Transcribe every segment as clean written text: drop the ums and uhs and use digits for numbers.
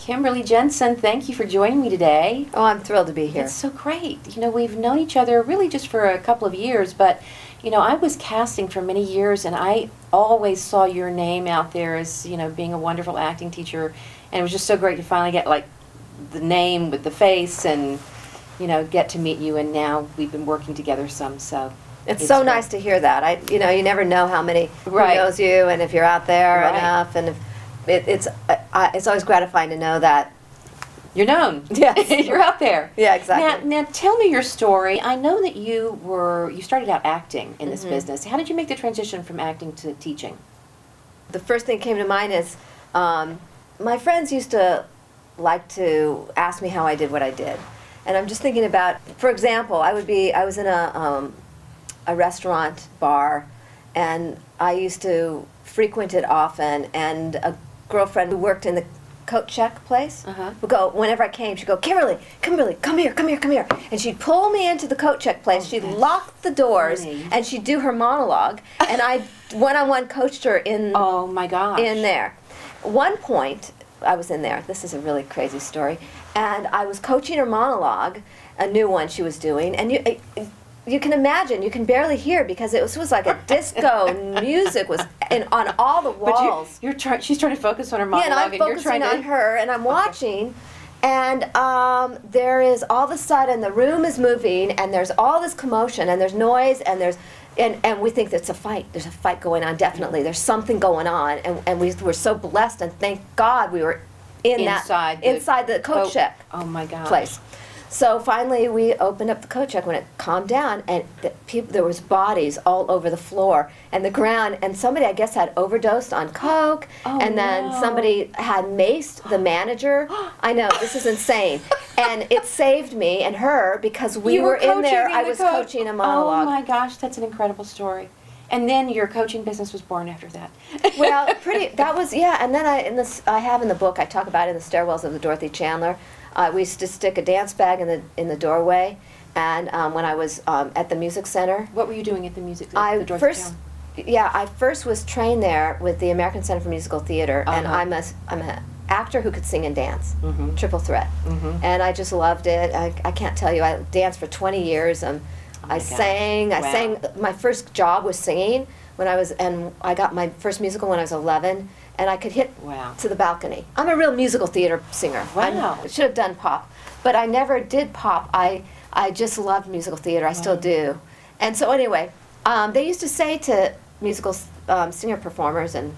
Kimberly Jentzen, thank you for joining me today. Oh, I'm thrilled to be here. It's so great. You know, we've known each other really just for a couple of years, but, you know, I was casting for many years, and I always saw your name out there as, you know, being a wonderful acting teacher, and it was just so great to finally get, like, the name with the face and, you know, get to meet you, and now we've been working together some, so. It's so nice to hear that. You never know how many who knows you, and if you're out there enough, and if it's always gratifying to know that you're known. Yes. You're out there. Yeah, exactly. Now tell me your story. I know that you started out acting in this business. How did you make the transition from acting to teaching? The first thing that came to mind is my friends used to like to ask me how I did what I did. And I'm just thinking about, for example, I was in a restaurant bar, and I used to frequent it often, and a girlfriend who worked in the coat check place would go, whenever I came, she'd go, Kimberly, come here. And she'd pull me into the coat check place. She'd lock the doors, and she'd do her monologue, and I one-on-one coached her in oh my gosh. In there. One point, I was in there. This is a really crazy story. And I was coaching her monologue, a new one she was doing, and you can imagine, you can barely hear because it was like a disco music was on all the walls. But she's trying to focus on her monologue, and I'm focusing on her, and I'm watching, and there is all of a sudden the room is moving, and there's all this commotion, and there's noise, and and we think that's a fight. There's a fight going on, definitely. There's something going on, and we were so blessed, and thank God we were inside the coat check. Oh my gosh. Place. So finally, we opened up the coat check when it calmed down, and there was bodies all over the floor and the ground, and somebody, I guess, had overdosed on coke, and then somebody had maced the manager. I know, this is insane. And it saved me and her because we were in there. I was coaching a monologue. Oh my gosh, that's an incredible story. And then your coaching business was born after that. Well, and then I have in the book, I talk about it in the Stairwells of the Dorothy Chandler. We used to stick a dance bag in the doorway, and when I was at the music center. What were you doing at the music center? I first was trained there with the American Center for Musical Theater, and I'm an actor who could sing and dance, triple threat, and I just loved it. I can't tell you, I danced for 20 years. I sang. My first job was singing and I got my first musical when I was 11. And I could hit to the balcony. I'm a real musical theater singer. Wow. I should have done pop, but I never did pop. I just loved musical theater. I still do. And so anyway, they used to say to musical singer performers and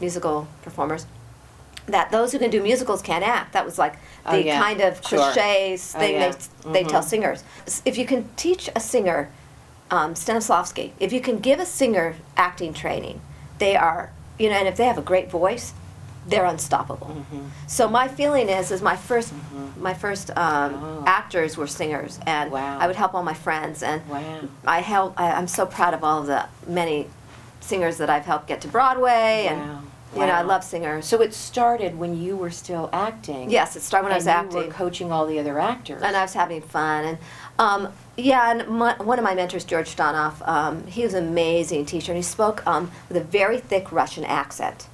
musical performers that those who can do musicals can't act. That was like the kind of cliches thing they tell singers. If you can teach a singer, Stanislavski, if you can give a singer acting training, they are. And if they have a great voice, they're unstoppable. So my feeling is my first actors were singers, and I would help all my friends, and I'm so proud of all of the many singers that I've helped get to Broadway, and I love singers. So it started when you were still acting. Yes, it started when I was acting. You were coaching all the other actors. And I was having fun, and one of my mentors, George Stanoff, he was an amazing teacher, and he spoke with a very thick Russian accent.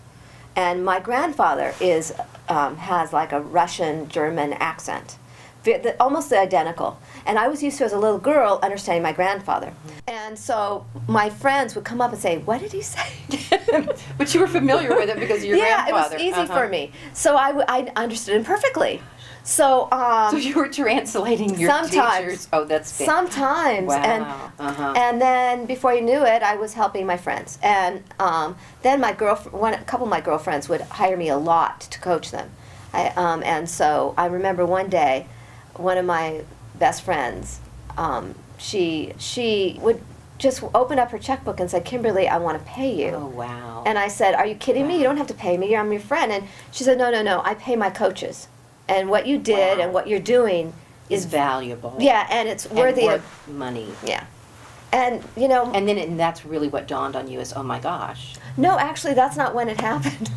And my grandfather has like a Russian-German accent, almost identical. And I was used to, as a little girl, understanding my grandfather. And so my friends would come up and say, "What did he say?" But you were familiar with it because of your grandfather. Yeah, it was easy for me. So I understood him perfectly. So you were translating your teachers. Oh, that's fantastic. Sometimes. Wow. And then before you knew it, I was helping my friends. And then a couple of my girlfriends would hire me a lot to coach them. And so I remember one day, one of my best friends, she would just open up her checkbook and said, "Kimberly, I want to pay you." Oh, wow. And I said, "Are you kidding me? You don't have to pay me. I'm your friend." And she said, "No, I pay my coaches. And what you did and what you're doing is valuable. Yeah, and it's worthy of money. Yeah. And, And that's really what dawned on you is, oh my gosh. No, actually, that's not when it happened.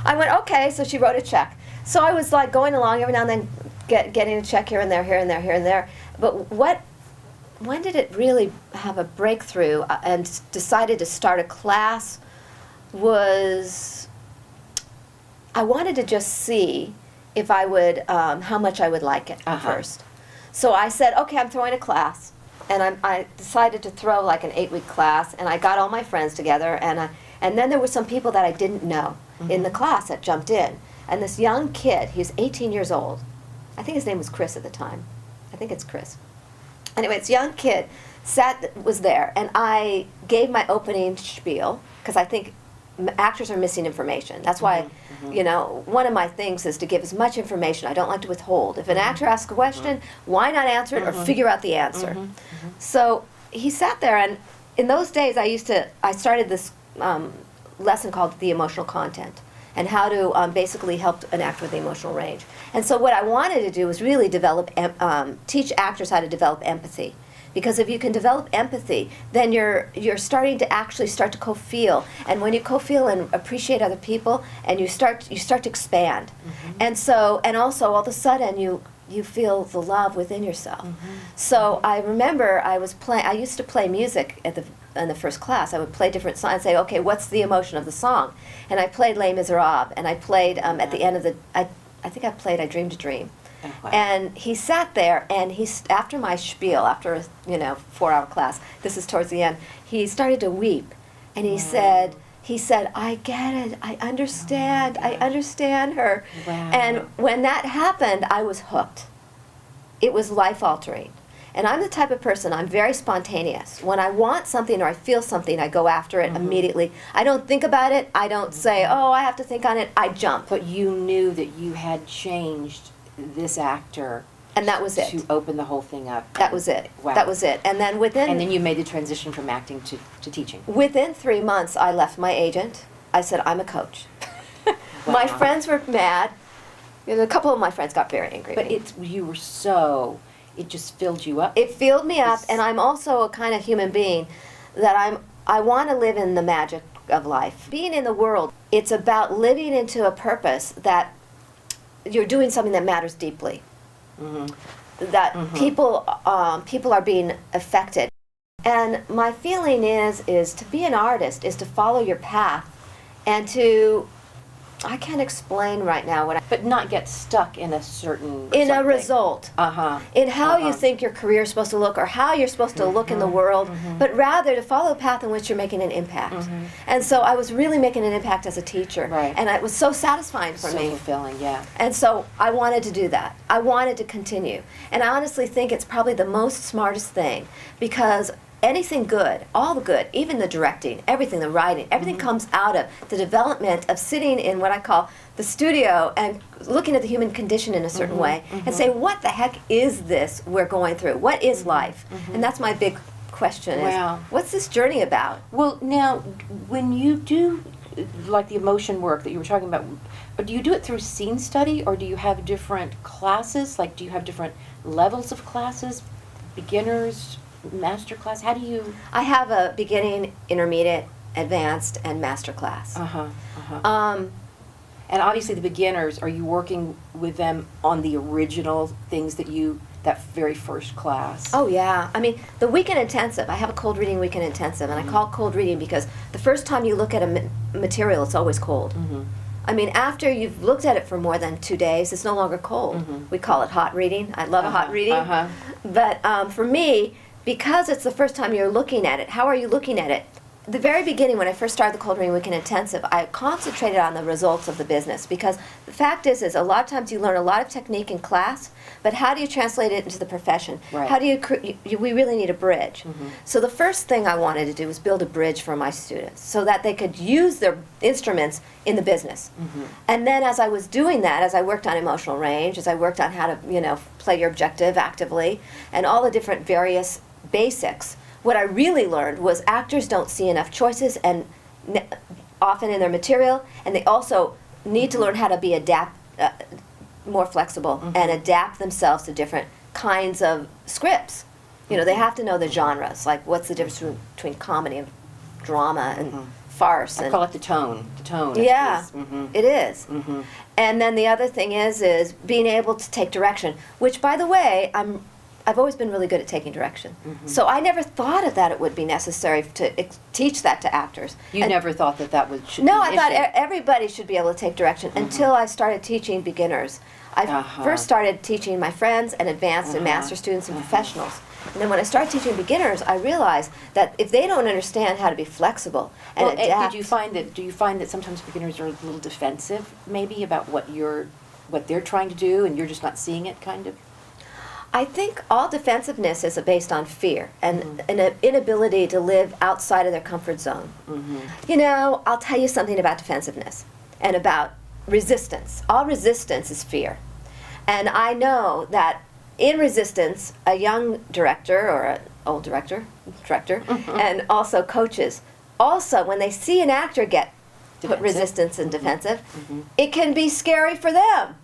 I went, okay, so she wrote a check. So I was like going along every now and then, getting a check here and there, here and there, here and there. But when did it really have a breakthrough and decided to start a class was, I wanted to just see if I would, how much I would like it first. So I said, okay, I'm throwing a class. And I decided to throw like an 8-week class, and I got all my friends together, and then there were some people that I didn't know in the class that jumped in. And this young kid, he was 18 years old. I think his name was Chris at the time. I think it's Chris. Anyway, this young kid was there, and I gave my opening spiel, because I think actors are missing information. That's why, you know, one of my things is to give as much information. I don't like to withhold. If an actor asks a question, why not answer it or figure out the answer? So he sat there, and in those days I started this lesson called The Emotional Content, and how to basically help an actor with the emotional range. And so what I wanted to do was really teach actors how to develop empathy. Because if you can develop empathy, then you're starting to actually start to co-feel. And when you co-feel and appreciate other people, and you start to expand. And so, and also all of a sudden you feel the love within yourself. So I remember I used to play music in the first class. I would play different songs and say, okay, what's the emotion of the song? And I played Les Miserables, and I played at the end of I think I played I Dreamed a Dream. Oh, wow. And he sat there, and after my spiel, after a 4-hour class, this is towards the end, he started to weep, and he said, I get it, I understand her. Wow. And when that happened, I was hooked. It was life-altering. And I'm the type of person, I'm very spontaneous. When I want something or I feel something, I go after it immediately. I don't think about it, I don't say, oh, I have to think on it, I jump. But you knew that you had changed this actor, and that was it, to open the whole thing up. That was it. Wow. That was it. And then you made the transition from acting to teaching. Within 3 months, I left my agent. I said, I'm a coach. Wow. My friends were mad. A couple of my friends got very angry. But it just filled you up. It filled me up, and I'm also a kind of human being that I want to live in the magic of life. Being in the world, it's about living into a purpose that you're doing something that matters deeply. That people are being affected. And my feeling is to be an artist is to follow your path, and to, I can't explain right now but not get stuck in a certain a result. In how you think your career is supposed to look, or how you're supposed to look in the world, but rather to follow a path in which you're making an impact. And so I was really making an impact as a teacher. Right. And it was so satisfying for me. So fulfilling, yeah. And so I wanted to do that. I wanted to continue. And I honestly think it's probably the most smartest thing, because anything good, all the good, even the directing, everything, the writing, everything comes out of the development of sitting in what I call the studio and looking at the human condition in a certain way and say, what the heck is this we're going through? What is life? And that's my big question is, what's this journey about? Well, now, when you do, like the emotion work that you were talking about, do you do it through scene study, or do you have different classes? Like, do you have different levels of classes, beginners, master class? How do you? I have a beginning, intermediate, advanced, and master class. And obviously the beginners, are you working with them on the original things that very first class? Oh yeah. I mean, the weekend intensive, I have a cold reading weekend intensive, and I call it cold reading because the first time you look at a material, it's always cold. I mean, after you've looked at it for more than 2 days, it's no longer cold. We call it hot reading. I love a hot reading. But for me, because it's the first time you're looking at it, how are you looking at it? The very beginning, when I first started the Cold Reading Weekend Intensive, I concentrated on the results of the business, because the fact is a lot of times you learn a lot of technique in class, but how do you translate it into the profession? Right. How do we really need a bridge. So the first thing I wanted to do was build a bridge for my students so that they could use their instruments in the business. And then as I was doing that, as I worked on emotional range, as I worked on how to, play your objective actively, and all the different various basics, what I really learned was actors don't see enough choices and often in their material, and they also need to learn how to be more flexible and adapt themselves to different kinds of scripts. They have to know the genres, like what's the difference between comedy and drama and farce. I call it the tone. The tone. Yeah, it is. And then the other thing is being able to take direction, which, by the way, I've always been really good at taking direction. Mm-hmm. So I never thought of that it would be necessary to teach that to actors. You And never thought that should no, be I an thought issue. everybody should be able to take direction until I started teaching beginners. I first started teaching my friends and advanced and master students and professionals. And then when I started teaching beginners, I realized that if they don't understand how to be flexible and adapt. Do you find that sometimes beginners are a little defensive, maybe, about what they're trying to do, and you're just not seeing it, kind of? I think all defensiveness is based on fear and an inability to live outside of their comfort zone. Mm-hmm. You know, I'll tell you something about defensiveness and about resistance. All resistance is fear. And I know that in resistance, a young director or an old director, and also coaches, also when they see an actor get put resistance and defensive, it can be scary for them.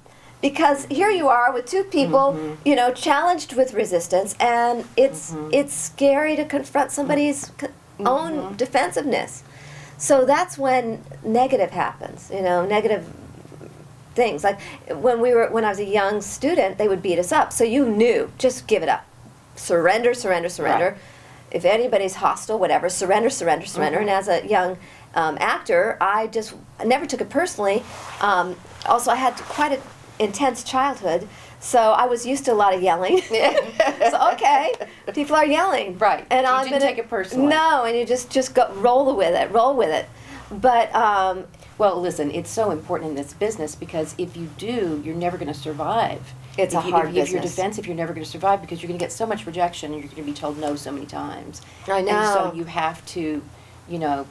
Because here you are with two people, you know, challenged with resistance, and it's scary to confront somebody's own defensiveness. So that's when negative happens, you know, negative things. Like when I was a young student, they would beat us up. So you knew, just give it up. Surrender, surrender, surrender. Right. If anybody's hostile, whatever, surrender, surrender, surrender. And as a young actor, I never took it personally. Also, I had quite an intense childhood, so I was used to a lot of yelling. So okay, people are yelling, Right. And So you I'm didn't take it personally. No, and you just go roll with it. But Well, listen, it's so important in this business because if you do, you're never going to survive. It's If a hard If you're business. defensive, you're never going to survive because you're going to get so much rejection and you're going to be told no so many times. I know. And so you have to, you know,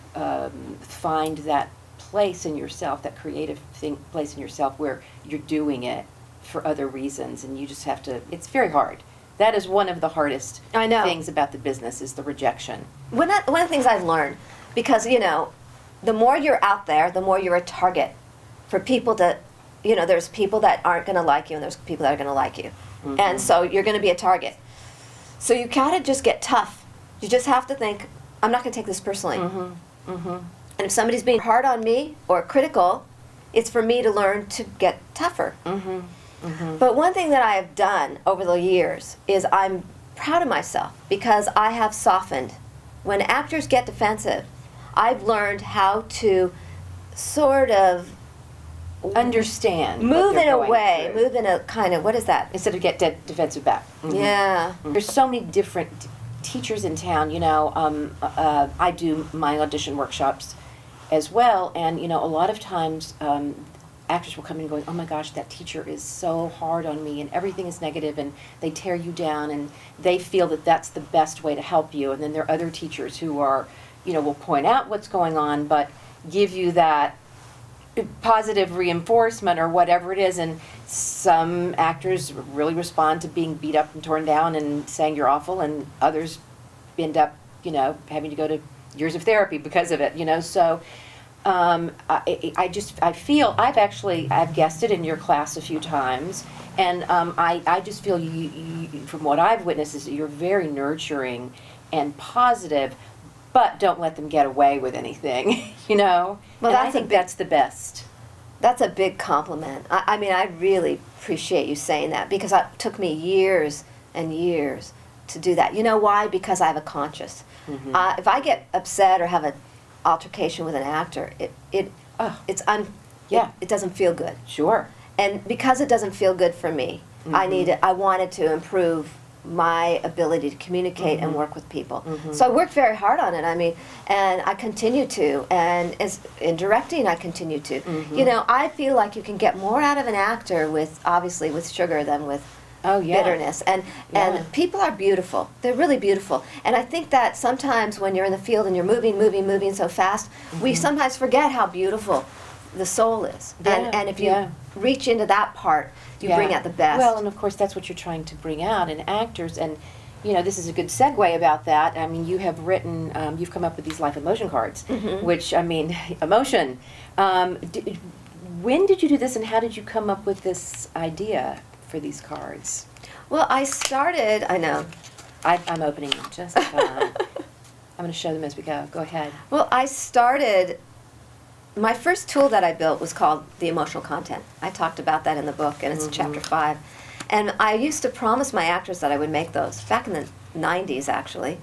find that place in yourself, that creative place in yourself where you're doing it for other reasons, and you just have to. It's very hard. That is one of the hardest I know. things about the business is the rejection. one of the things I've learned, because you know, the more you're out there, the more you're a target for people to, you know, there's people that aren't going to like you, and there's people that are going to like you, and so you're going to be a target. So you gotta just get tough. You just have to think, I'm not going to take this personally. And if somebody's being hard on me or critical, it's for me to learn to get tougher. But one thing that I have done over the years is I'm proud of myself because I have softened. When actors get defensive, I've learned how to sort of Understand. what move they're in a going way, through. move in a kind of, what is that? Instead of get defensive back. Yeah. There's so many different teachers in town. You know, I do my audition workshops as well, and you know, a lot of times actors will come in going, "Oh my gosh, that teacher is so hard on me, and everything is negative, and they tear you down, and they feel that that's the best way to help you." And then there are other teachers who are, you know, will point out what's going on, but give you that positive reinforcement or whatever it is. And some actors really respond to being beat up and torn down and saying you're awful, and others end up, you know, having to go to years of therapy because of it, you know. So I feel I've guested in your class a few times, and I just feel you from what I've witnessed is that you're very nurturing and positive, but don't let them get away with anything, you know. Well, And I that's a think big- that's the best. That's a big compliment. I mean, I really appreciate you saying that because it took me years and years to do that. You know why? Because I have a conscience. If I get upset or have an altercation with an actor, it doesn't feel good. Sure. And because it doesn't feel good for me, I wanted to improve my ability to communicate and work with people. So I worked very hard on it. I mean, and I continue to, and in directing, I continue to. You know, I feel like you can get more out of an actor obviously with sugar than with bitterness. And people are beautiful. They're really beautiful. And I think that sometimes when you're in the field and you're moving so fast, we sometimes forget how beautiful the soul is. And if you reach into that part, you bring out the best. Well, and of course that's what you're trying to bring out in actors. And you know, this is a good segue about that. I mean, you have written, you've come up with these life emotion cards, which, I mean, emotion. When did you do this, and how did you come up with this idea for these cards? Well, I started, I know. I'm opening them just I'm going to show them as we go. Go ahead. Well, I started, my first tool that I built was called the emotional content. I talked about that in the book, and it's chapter 5. And I used to promise my actors that I would make those, back in the 90s, actually.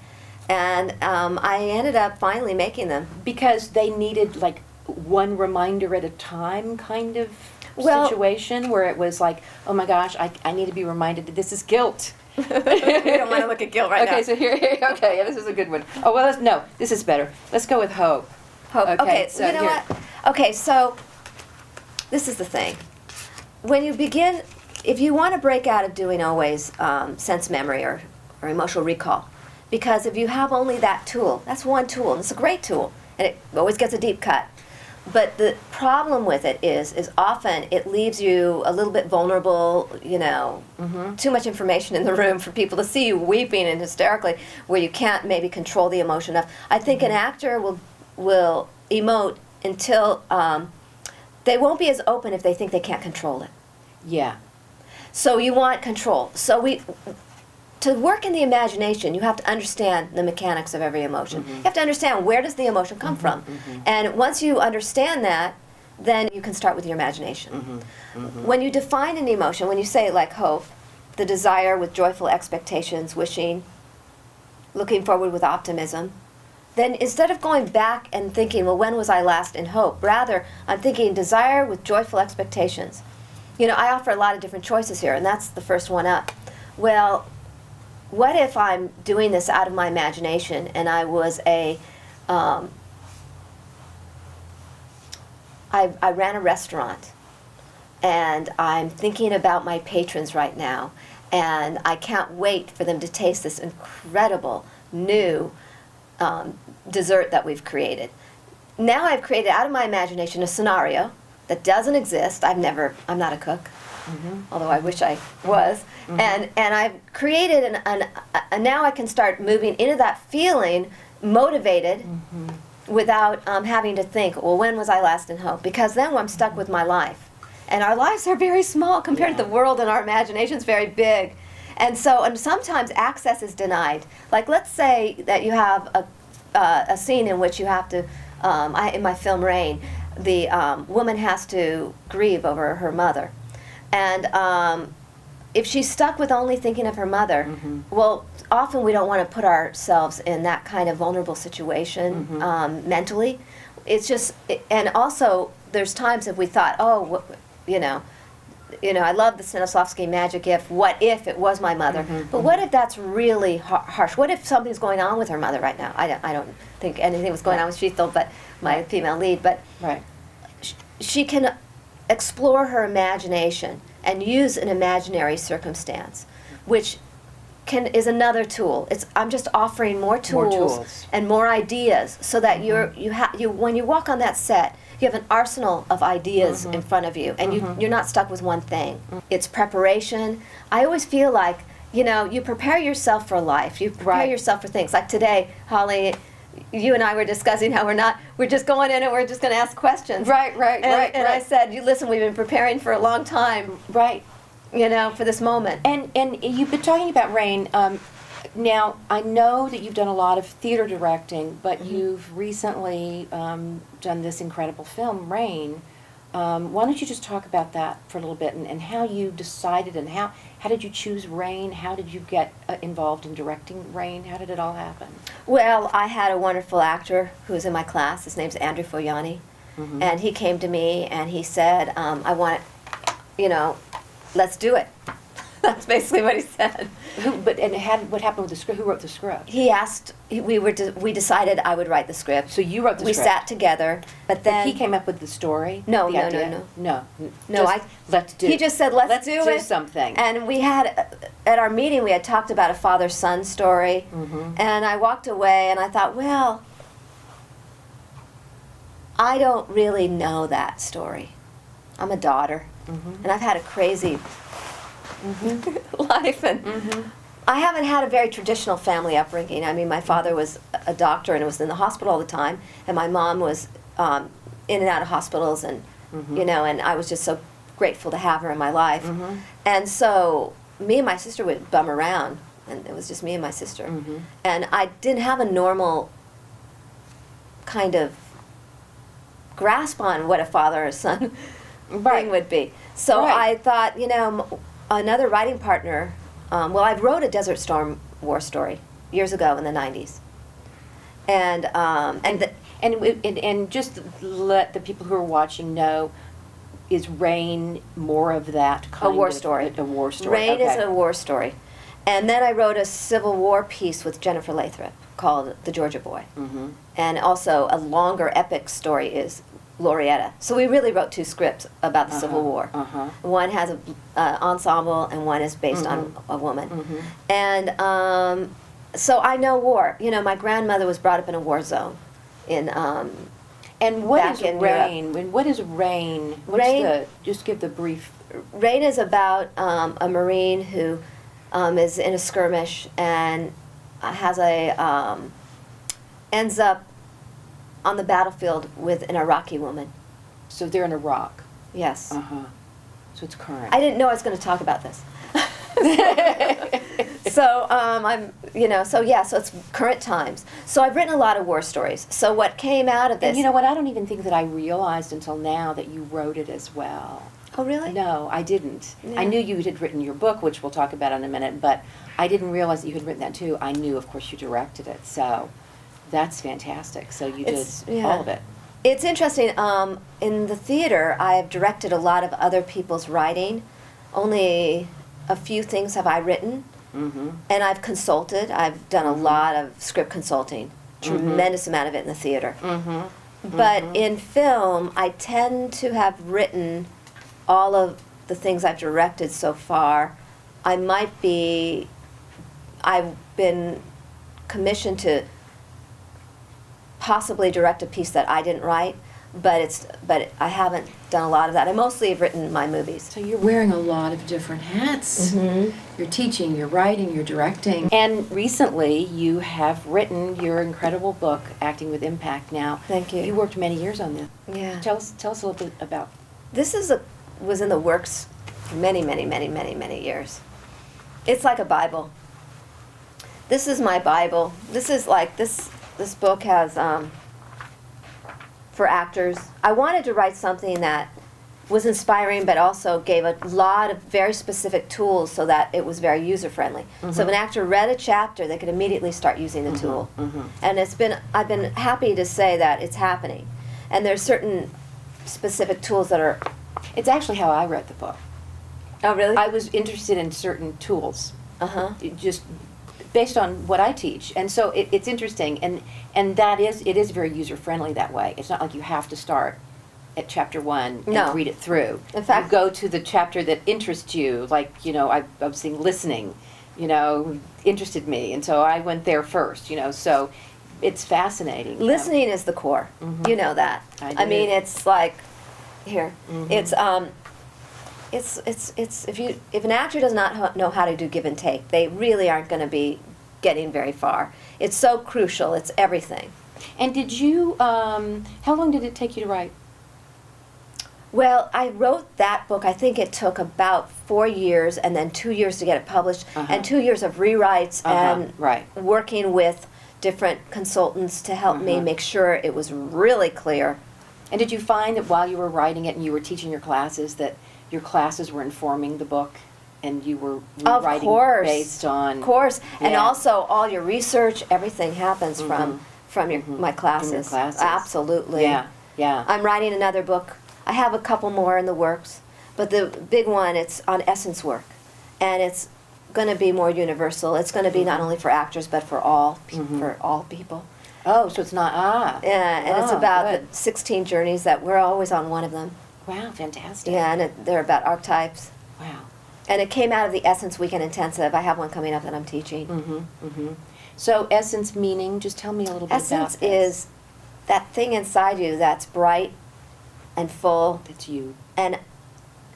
And I ended up finally making them. Because they needed like one reminder at a time kind of Well- situation where it was like, oh my gosh, I need to be reminded that this is guilt. You don't want to look at guilt right now. Okay, so here, okay, yeah, this is a good one. Oh, well, no, this is better. Let's go with hope. Hope. Okay, so you know here. what? Okay, so this is the thing. When you begin, if you want to break out of doing always sense memory or emotional recall, because if you have only that tool, that's one tool, and it's a great tool, and it always gets a deep cut. But the problem with it is often it leaves you a little bit vulnerable, you know, too much information in the room for people to see you weeping and hysterically, where you can't maybe control the emotion enough. I think an actor will emote until they won't be as open if they think they can't control it. Yeah. So you want control. So to work in the imagination, you have to understand the mechanics of every emotion. You have to understand, where does the emotion come from? And once you understand that, then you can start with your imagination. When you define an emotion, when you say like hope, the desire with joyful expectations, wishing, looking forward with optimism, then instead of going back and thinking, well, when was I last in hope? Rather, I'm thinking desire with joyful expectations. You know, I offer a lot of different choices here, and that's the first one up. Well, what if I'm doing this out of my imagination and I was I ran a restaurant and I'm thinking about my patrons right now and I can't wait for them to taste this incredible new dessert that we've created. Now I've created out of my imagination a scenario that doesn't exist. I'm not a cook. Although I wish I was, and I've created and now I can start moving into that feeling, motivated, without having to think, well, when was I last in hope? Because then I'm stuck with my life, and our lives are very small compared to the world, and our imagination's very big, and sometimes access is denied. Like, let's say that you have a scene in which you have to, in my film Rain, the woman has to grieve over her mother. And if she's stuck with only thinking of her mother, well, often we don't want to put ourselves in that kind of vulnerable situation mentally. It's just, and also there's times if we thought, oh, you know, I love the Stanislavski magic what if it was my mother? But what if that's really harsh? What if something's going on with her mother right now? I don't think anything was going on with Sheethel, but my female lead. But she can explore her imagination and use an imaginary circumstance, which is another tool. I'm just offering more tools and more ideas, so that when you walk on that set, you have an arsenal of ideas in front of you, and you're not stuck with one thing. It's preparation. I always feel like, you know, you prepare yourself for life. You prepare yourself for things. Like today, Holly, you and I were discussing how we're just going in and we're just going to ask questions. Right. And I said, listen, we've been preparing for a long time. Right. You know, for this moment. And you've been talking about Rain. Now, I know that you've done a lot of theater directing, but you've recently done this incredible film, Rain. Why don't you just talk about that for a little bit, and how you decided, and how did you choose Rain? How did you get involved in directing Rain? How did it all happen? Well, I had a wonderful actor who was in my class. His name's Andrew Fogliani. And he came to me and he said, I want, you know, let's do it. That's basically what he said. What happened with the script? Who wrote the script? He asked. We decided I would write the script. So you wrote the script. We sat together, but then he came up with the story. No. Let's do. He just said, let's do something. And we had at our meeting we had talked about a father-son story, and I walked away and I thought, well, I don't really know that story. I'm a daughter, and I've had a crazy life, and I haven't had a very traditional family upbringing. I mean, my father was a doctor and was in the hospital all the time, and my mom was in and out of hospitals, and you know, and I was just so grateful to have her in my life. And so me and my sister would bum around, and it was just me and my sister, and I didn't have a normal kind of grasp on what a father or son thing would be. So I thought, you know, another writing partner, well, I wrote a Desert Storm war story years ago in the 90s. And just let the people who are watching know, is Rain more of that kind A war of story. A war story. Rain is okay. a war story. And then I wrote a Civil War piece with Jennifer Lathrop called The Georgia Boy. Mhm. And also a longer epic story is Glorietta. So we really wrote two scripts about the Civil War. One has an ensemble and one is based on a woman. And so I know war. You know, my grandmother was brought up in a war zone. And what back is in Rain? And what is Rain? What's Rain- just give the brief. Rain is about a Marine who is in a skirmish and has ends up on the battlefield with an Iraqi woman. So they're in Iraq. Yes. So it's current. I didn't know I was going to talk about this. So so it's current times. So I've written a lot of war stories. So what came out of this? And you know what? I don't even think that I realized until now that you wrote it as well. Oh, really? No, I didn't. Yeah. I knew you had written your book, which we'll talk about in a minute, but I didn't realize that you had written that too. I knew, of course, you directed it. So that's fantastic. So you did all of it. It's interesting. In the theater, I've directed a lot of other people's writing. Only a few things have I written. And I've consulted. I've done a lot of script consulting, tremendous amount of it in the theater. But in film, I tend to have written all of the things I've directed so far. I've been commissioned to possibly direct a piece that I didn't write, but I haven't done a lot of that. I mostly have written my movies. So you're wearing a lot of different hats. You're teaching, you're writing, you're directing. And recently you have written your incredible book, Acting with Impact. Now, Thank you. You worked many years on this. Yeah. Tell us a little bit about. This was in the works for many, many, many, many, many years. It's like a Bible. This is my Bible. This is like this book has for actors. I wanted to write something that was inspiring but also gave a lot of very specific tools so that it was very user-friendly. So if an actor read a chapter, they could immediately start using the tool. And I've been happy to say that it's happening. And there's certain specific tools that are... It's actually how I read the book. Oh, really? I was interested in certain tools. Just based on what I teach. And so it's interesting. And it is very user-friendly that way. It's not like you have to start at chapter 1 and read it through. In fact, you go to the chapter that interests you, like, I was saying listening, interested me, and so I went there first, so it's fascinating. Listening is the core. You know that. I do. mean, it's like, here, it's if an actor does not know how to do give and take, they really aren't going to be getting very far. It's so crucial. It's everything. And did you, how long did it take you to write? Well, I wrote that book, I think it took about 4 years and then 2 years to get it published and 2 years of rewrites and working with different consultants to help me make sure it was really clear. And did you find that while you were writing it and you were teaching your classes, that your classes were informing the book and you were rewriting based on... Of course. Yeah. And also all your research, everything happens from my classes. From your classes. Absolutely. Yeah, yeah. I'm writing another book. I have a couple more in the works, but the big one, it's on essence work. And it's going to be more universal. It's going to be not only for actors, but for all people. Oh, so it's not, Yeah, and it's about good. the 16 journeys that we're always on one of them. Wow, fantastic. Yeah, and they're about archetypes. Wow. And it came out of the Essence Weekend Intensive. I have one coming up that I'm teaching. So essence meaning, just tell me a little bit about Essence this. is that thing inside you that's bright and full It's you. and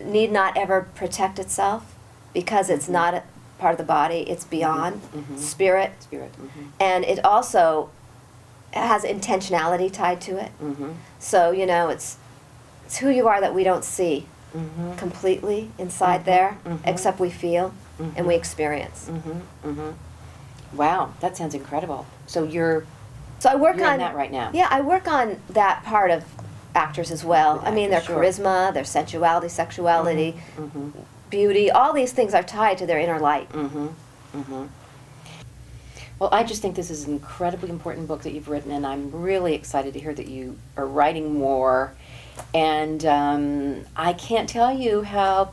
need not ever protect itself because it's not a part of the body. It's beyond spirit. Spirit. And it also has intentionality tied to it. So, it's who you are that we don't see completely inside there, except we feel and we experience. Wow, that sounds incredible. So you're I work on on that right now. Yeah, I work on that part of actors as well. With I mean, their actors, sure. charisma, their sensuality, sexuality, beauty, all these things are tied to their inner light. Mm-hmm. Mm-hmm. Well, I just think this is an incredibly important book that you've written, and I'm really excited to hear that you are writing more. And I can't tell you how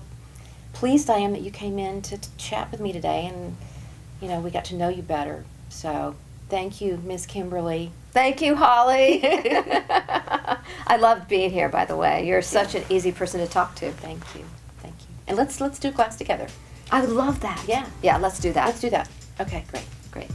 pleased I am that you came in to chat with me today, and we got to know you better. So thank you, Miss Kimberly. Thank you, Holly. I loved being here, by the way. You're such an easy person to talk to. Thank you. Thank you. And let's do class together. I would love that. Yeah. Yeah, let's do that. Let's do that. Okay, great. Great.